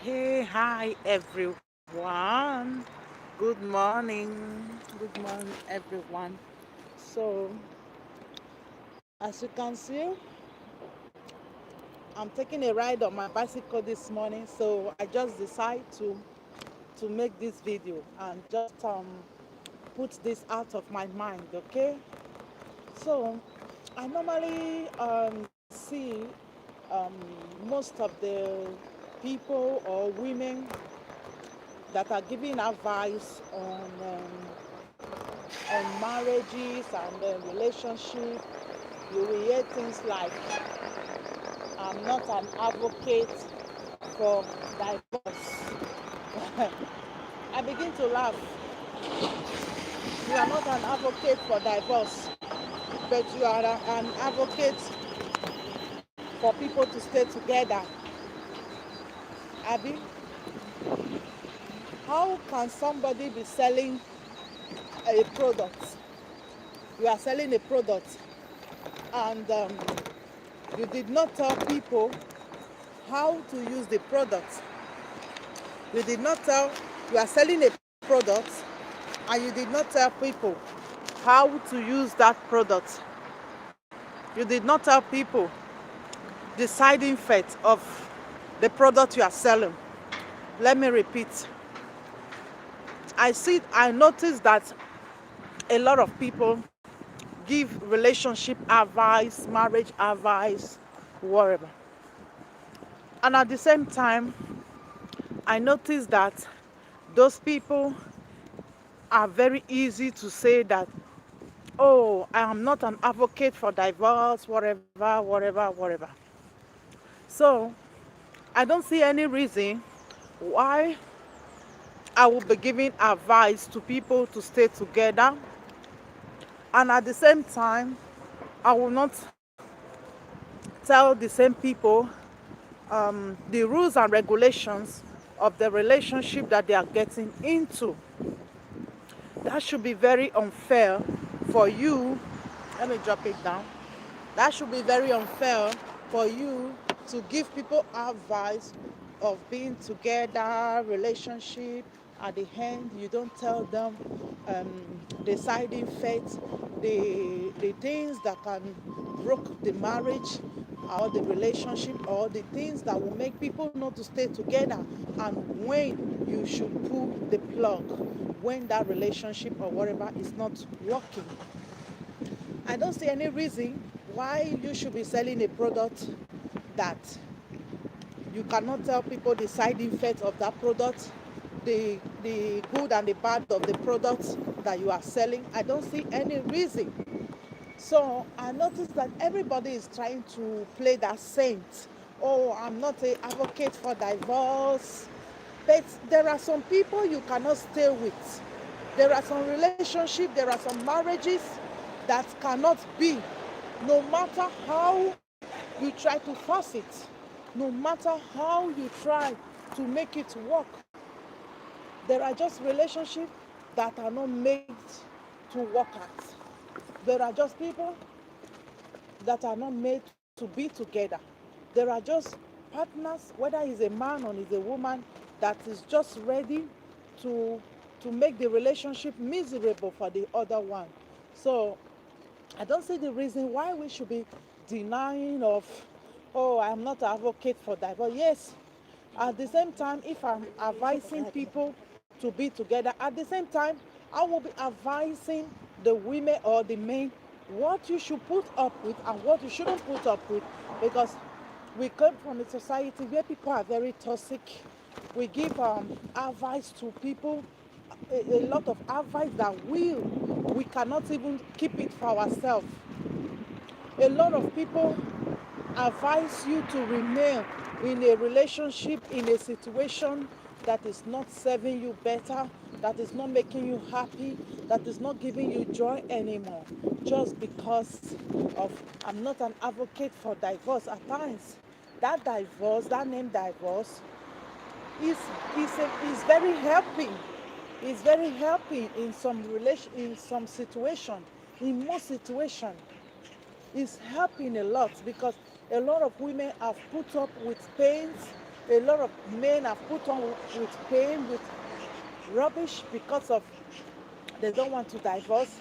Hey, hi everyone. Good morning. Good morning, everyone. So, as you can see, I'm taking a ride on my bicycle this morning. So I just decided to make this video and just put this out of my mind. Okay. So I normally see um, most of the people or women that are giving advice on marriages and relationship. You will hear things like, I'm not an advocate for divorce. I begin to laugh. You are not an advocate for divorce, but you are an advocate for people to stay together. Abby, how can somebody be selling a product? You are selling a product and you did not tell people how to use the product. You did not tell, you are selling a product and you did not tell people how to use that product. You did not tell people the side effects of the product you are selling. Let me repeat. I noticed that a lot of people give relationship advice, marriage advice, whatever. And at the same time, I noticed that those people are very easy to say that, oh, I am not an advocate for divorce, whatever. So I don't see any reason why I will be giving advice to people to stay together, and at the same time, I will not tell the same people the rules and regulations of the relationship that they are getting into. That should be very unfair for you. Let me drop it down. That should be very unfair for you to give people advice of being together, relationship. At the end, you don't tell them the side effects, the things that can break the marriage or the relationship, or the things that will make people not to stay together, and when you should pull the plug when that relationship or whatever is not working. I don't see any reason why you should be selling a product that you cannot tell people the side effects of that product, the good and the bad of the product that you are selling. I don't see any reason. So I noticed that everybody is trying to play that saint. Oh, I'm not an advocate for divorce. But there are some people you cannot stay with. There are some relationships, there are some marriages that cannot be, no matter how you try to force it, no matter how you try to make it work. There are just relationships that are not made to work at. There are just people that are not made to be together. There are just partners, whether it's a man or it's a woman, that is just ready to make the relationship miserable for the other one. So I don't see the reason why we should be denying of, oh, I'm not an advocate for divorce. Yes, at the same time, if I'm advising people to be together, at the same time, I will be advising the women or the men what you should put up with and what you shouldn't put up with, because we come from a society where people are very toxic. We give advice to people, a lot of advice that we cannot even keep it for ourselves. A lot of people advise you to remain in a relationship, in a situation that is not serving you better, that is not making you happy, that is not giving you joy anymore, just because of, I'm not an advocate for divorce. At times, that divorce, that name divorce, is is very helping. It's very helping in some relation, in some situation, in most situation. Is helping a lot, because a lot of women have put up with pains, A lot of men are put on with pain, with rubbish because of they don't want to divorce.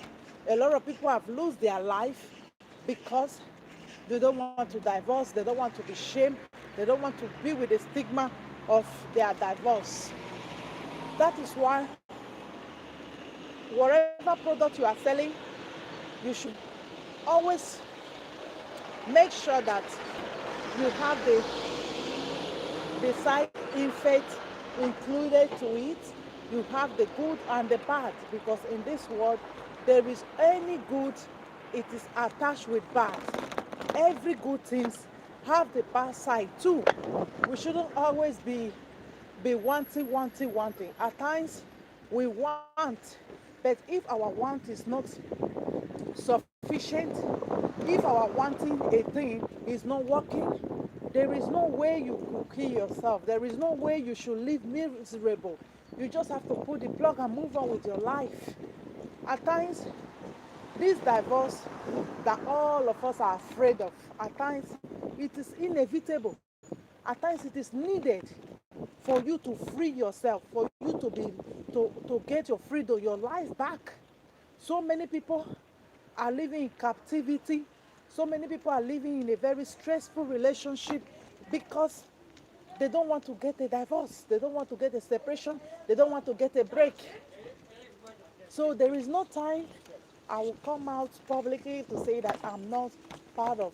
A lot of people have lost their life because they don't want to divorce. They don't want to be shamed. They don't want to be with the stigma of their divorce. That is why whatever product you are selling, you should always make sure that you have the side effect included to it. You have the good and the bad, because in this world there is any good, it is attached with bad. Every good things have the bad side too. We shouldn't always be wanting. At times we want, but if our want is not sufficient, if our wanting a thing is not working, there is no way you could kill yourself. There is no way you should live miserable. You just have to put the plug and move on with your life. At times, this divorce that all of us are afraid of, at times it is inevitable. At times it is needed for you to free yourself, for you to get your freedom, your life back. So many people are living in captivity. So many people are living in a very stressful relationship because they don't want to get a divorce. They don't want to get a separation. They don't want to get a break. So there is no time I will come out publicly to say that part of,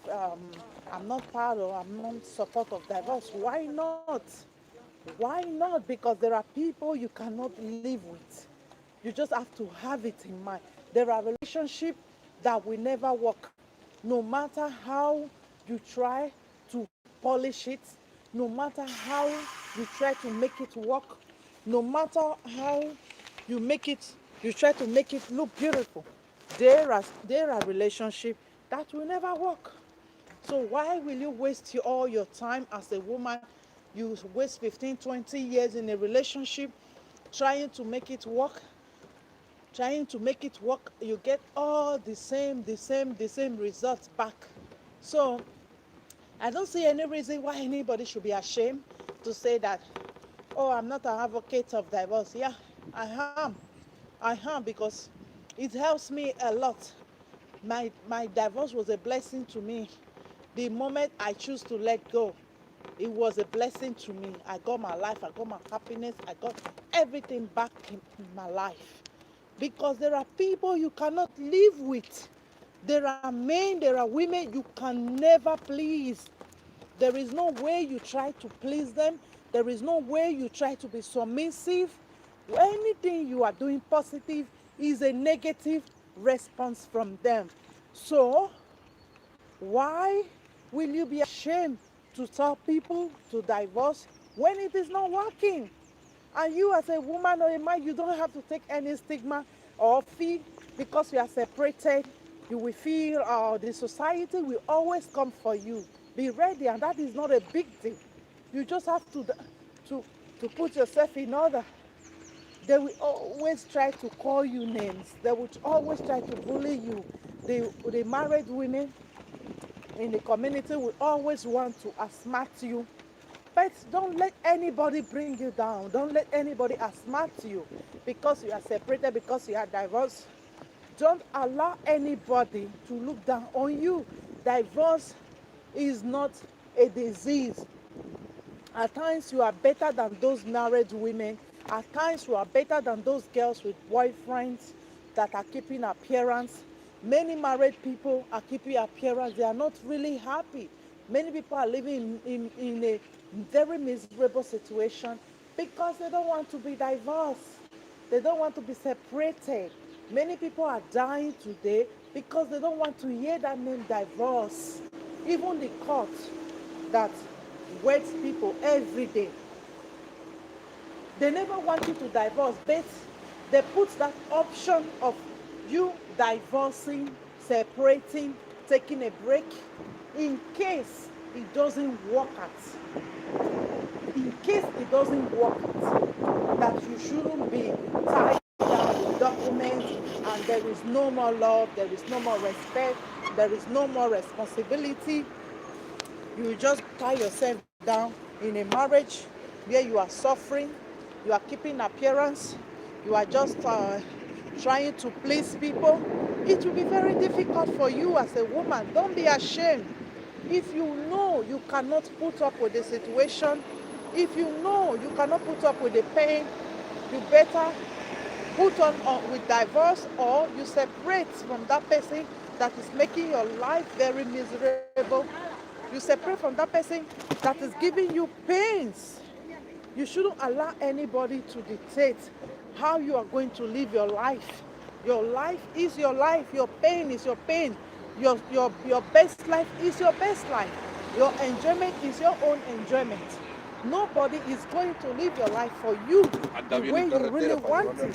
I'm not support of divorce. Why not? Why not? Because there are people you cannot live with. You just have to have it in mind. There are relationships that will never work. No matter how you try to polish it, no matter how you try to make it work, no matter how you make it, you try to make it look beautiful, there are relationships that will never work. So why will you waste all your time as a woman? You waste 15, 20 years in a relationship trying to make it work, you get all the same results back. So I don't see any reason why anybody should be ashamed to say that, oh, I'm not an advocate of divorce. Yeah, I am. I am, because it helps me a lot. My divorce was a blessing to me. The moment I choose to let go, it was a blessing to me. I got my life, I got my happiness, I got everything back in my life. Because there are people you cannot live with. There are men, there are women you can never please. There is no way you try to please them. There is no way you try to be submissive. Anything you are doing positive is a negative response from them. So, why will you be ashamed to tell people to divorce when it is not working? And you, as a woman or a man, you don't have to take any stigma or feel because you are separated. You will feel the society will always come for you. Be ready, and that is not a big deal. You just have to to put yourself in order. They will always try to call you names. They will always try to bully you. The married women in the community will always want to outsmart you. But don't let anybody bring you down. Don't let anybody outsmart you because you are separated, because you are divorced. Don't allow anybody to look down on you. Divorce is not a disease. At times you are better than those married women. At times you are better than those girls with boyfriends that are keeping appearance. Many married people are keeping appearance. They are not really happy. Many people are living in a very miserable situation because they don't want to be divorced. They don't want to be separated. Many people are dying today because they don't want to hear that name divorce. Even the court that weds people every day, they never want you to divorce, but they put that option of you divorcing, separating, taking a break in case it doesn't work out. In case it doesn't work out, that you shouldn't be tied down with documents and there is no more love, there is no more respect, there is no more responsibility. You just tie yourself down in a marriage where you are suffering, you are keeping appearance, you are just trying to please people, it will be very difficult for you as a woman. Don't be ashamed. If you know you cannot put up with the situation, if you know you cannot put up with the pain, you better put on with divorce, or you separate from that person that is making your life very miserable. You separate from that person that is giving you pains. You shouldn't allow anybody to dictate how you are going to live your life. Your life is your life. Your pain is your pain. Your best life is your best life. Your enjoyment is your own enjoyment. Nobody is going to live your life for you the way you really want it.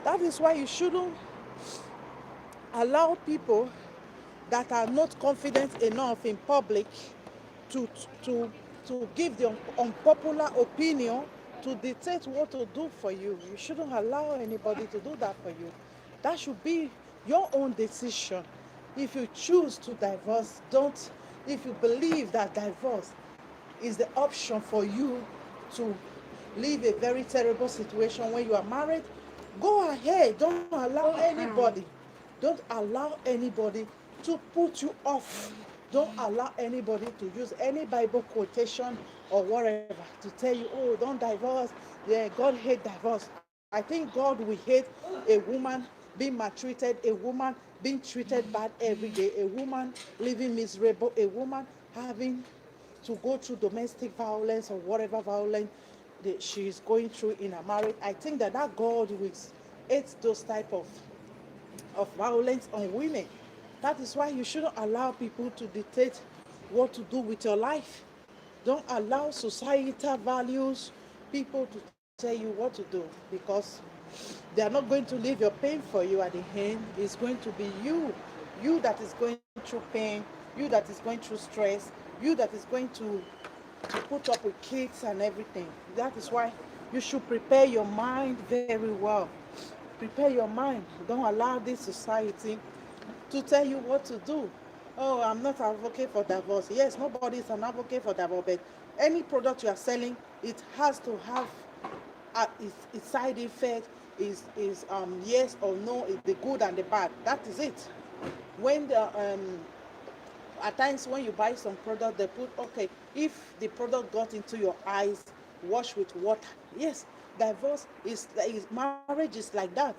That is why you shouldn't allow people that are not confident enough in public to to to give the unpopular opinion to dictate what to do for you. You shouldn't allow anybody to do that for you. That should be your own decision. If you choose to divorce, don't. If you believe that divorce is the option for you to leave a very terrible situation when you are married, go ahead. Don't allow anybody. Don't allow anybody to put you off. Don't allow anybody to use any Bible quotation or whatever to tell you, oh, don't divorce. Yeah, God hate divorce. I think God will hate a woman being maltreated, a woman being treated bad every day, a woman living miserable, a woman having to go through domestic violence or whatever violence that she is going through in a marriage. I think that God will hate those type of violence on women. That is why you shouldn't allow people to dictate what to do with your life. Don't allow societal values, people to tell you what to do, because they are not going to leave your pain for you at the end. It's going to be you that is going through pain, you that is going through stress, you that is going to put up with kids and everything. That is why you should prepare your mind very well. Prepare your mind. Don't allow this society to tell you what to do. Oh, I'm not an advocate for divorce. Yes, nobody is an advocate for divorce, but any product you are selling, it has to have its side effect, is yes or no, is the good and the bad. That is it. When the at times when you buy some product, they put, okay, if the product got into your eyes, wash with water. Yes, divorce marriage is like that.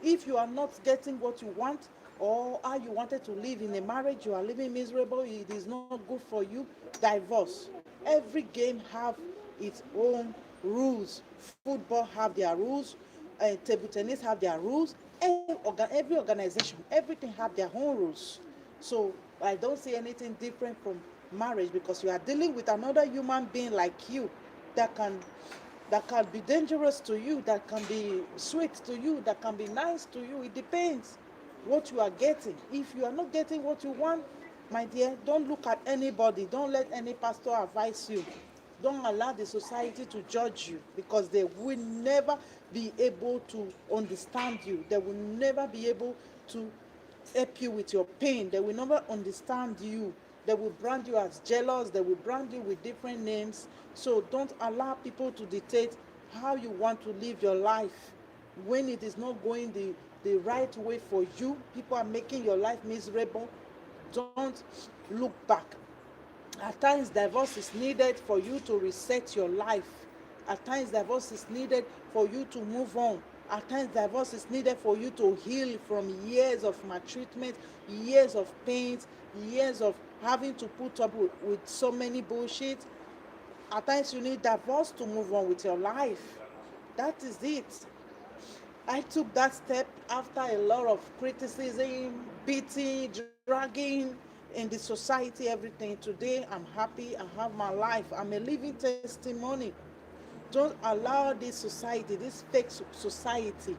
If you are not getting what you want, or how you wanted to live in a marriage, you are living miserable, it is not good for you, divorce. Every game have its own rules. Football have their rules, table tennis have their rules, every organization, everything have their own rules. So I don't see anything different from marriage, because you are dealing with another human being like you that can be dangerous to you, that can be sweet to you, that can be nice to you. It depends what you are getting. If you are not getting what you want, my dear, don't look at anybody. Don't let any pastor advise you. Don't allow the society to judge you, because they will never be able to understand you. They will never be able to help you with your pain. They will never understand you. They will brand you as jealous. They will brand you with different names. So don't allow people to dictate how you want to live your life. When it is not going the right way for you, people are making your life miserable, don't look back. At times, divorce is needed for you to reset your life. At times, divorce is needed for you to move on. At times, divorce is needed for you to heal from years of maltreatment, years of pains, years of having to put up with so many bullshit. At times, you need divorce to move on with your life. That is it. I took that step after a lot of criticism, beating, dragging in the society, everything. Today, I'm happy. I have my life. I'm a living testimony. Don't allow this society, this fake society,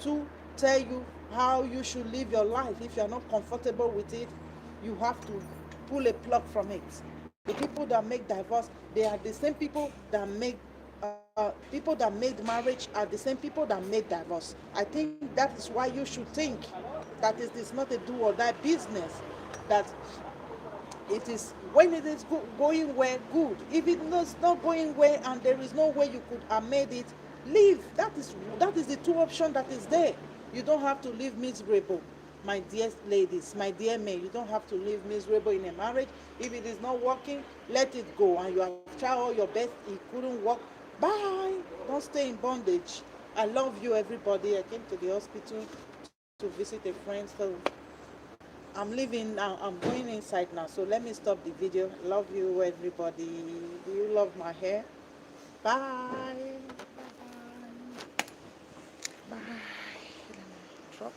to tell you how you should live your life. If you're not comfortable with it, you have to pull a plug from it. The people that make divorce, they are the same people that make people that made marriage are the same people that made divorce. I think that is why you should think that it is not a do or die business. That It is when it is going well, good. If it is not going well and there is no way you could have made it, leave. That is the two option that is there. You don't have to live miserable, my dear ladies, my dear men. You don't have to live miserable in a marriage. If it is not working, let it go. And you have tried all your best, it couldn't work. Bye. Don't stay in bondage. I love you, everybody. I came to the hospital to visit a friend, so I'm leaving now. I'm going inside now. So let me stop the video. Love you, everybody. Do you love my hair? Bye. Bye. Bye. Let me drop.